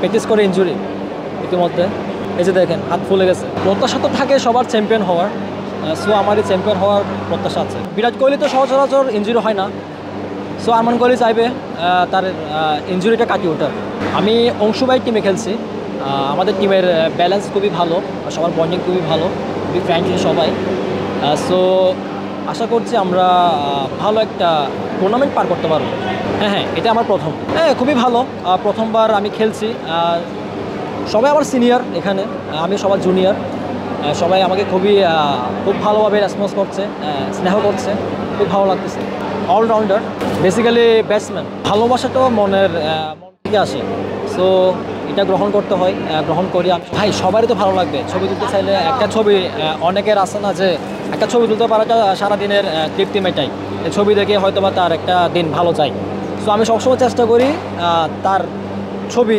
Practice করে injury ইতিমধ্যে। এই যে দেখেন হাত ফুলে গেছে। প্রত্যাশা তো থাকে সবার চ্যাম্পিয়ন হওয়ার, সো আমারই চ্যাম্পিয়ন হওয়ার প্রত্যাশা আছে। বিরাট কোহলি তো সচরাচর ইনজুরি হয় না, সো আরমান কোহলি চাইবে তার ইনজুরিটা কাটিয়ে ওঠার। আমি অংশু ভাই টিমে খেলছি। আমাদের টিমের ব্যালেন্স খুবই ভালো, সবার বন্ডিং খুবই ভালো, খুবই ফ্রেন্ডলি সবাই। সো আশা করছি আমরা ভালো একটা টুর্নামেন্ট পার করতে পারবো। হ্যাঁ, এটা আমার প্রথম। খুবই ভালো, প্রথমবার আমি খেলছি। সবাই আমার সিনিয়র এখানে, আমি সবার জুনিয়র। সবাই আমাকে খুব ভালোভাবে রেসপন্স করছে, স্নেহ করছে, খুব ভালো লাগতেছে। Allrounder, basically batsman. ভালোবাসাটাও মন থেকে আসে, সো এটা গ্রহণ করতে হয়, গ্রহণ করি আমি। ভাই সবারই তো ভালো লাগবে ছবি তুলতে চাইলে। একটা ছবি, অনেকের আছে না যে একটা ছবি তুলতে পারাটা সারাদিনের তৃপ্তি মেটাই, ছবি দেখে হয়তো বা তার একটা দিন ভালো যায়। সো আমি সবসময় চেষ্টা করি তার ছবি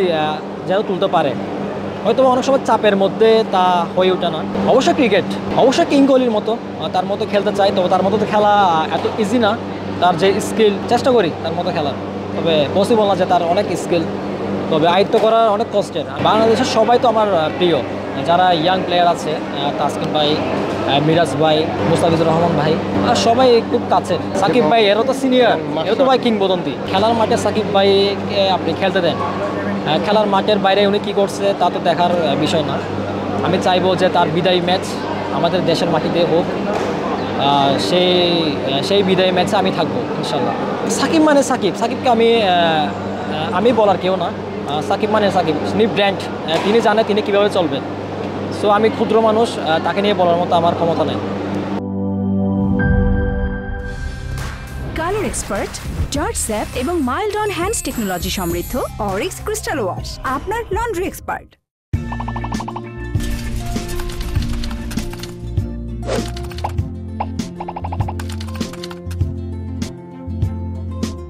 যেন তুলতে পারে। হয়তো অনেক সময় চাপের মধ্যে তা হয়ে ওঠে না। অবশ্যই ক্রিকেট, অবশ্যই কিং কোহলির মতো তার মতো খেলতে চাই, তবে তার মতো তো খেলা এত ইজি না। তার যে স্কিল, চেষ্টা করি তার মতো খেলার, তবে পসিবল না যে তার অনেক স্কিল, তবে আয়ত্ত করা অনেক কষ্টের। বাংলাদেশের সবাই তো আমার প্রিয়, যারা ইয়াং প্লেয়ার আছে, তাসকিন ভাই, মিরাজ ভাই, মুস্তাফিজুর রহমান ভাই, আর সবাই খুব কাছের। সাকিব ভাই এরা তো সিনিয়র, এরা তো ভাই কিংবদন্তি। খেলার মাঠে সাকিব ভাইকে আপনি খেলতে দেন, খেলার মাঠের বাইরে উনি কী করছে তা তো দেখার বিষয় না। আমি চাইবো যে তার বিদায়ী ম্যাচ আমাদের দেশের মাটিতে হোক, সেই বিদায়ী ম্যাচে আমি থাকবো ইনশাল্লাহ। সাকিব মানে সাকিবকে আমি বলার কেউ না। সাকিব মানে সাকিব, তিনি ব্র্যান্ড, তিনি জানে তিনি কীভাবে চলবেন। সো আমি ক্ষুদ্র মানুষ, তাকে নিয়ে বলার মতো আমার ক্ষমতা নেই। কালার এক্সপার্ট, জর্জ স্যাপ এবং মাইল্ড অন হ্যান্ডস টেকনোলজি সমৃদ্ধ অরিক্স ক্রিস্টাল ওয়াশ আপনার লন্ড্রি এক্সপার্ট।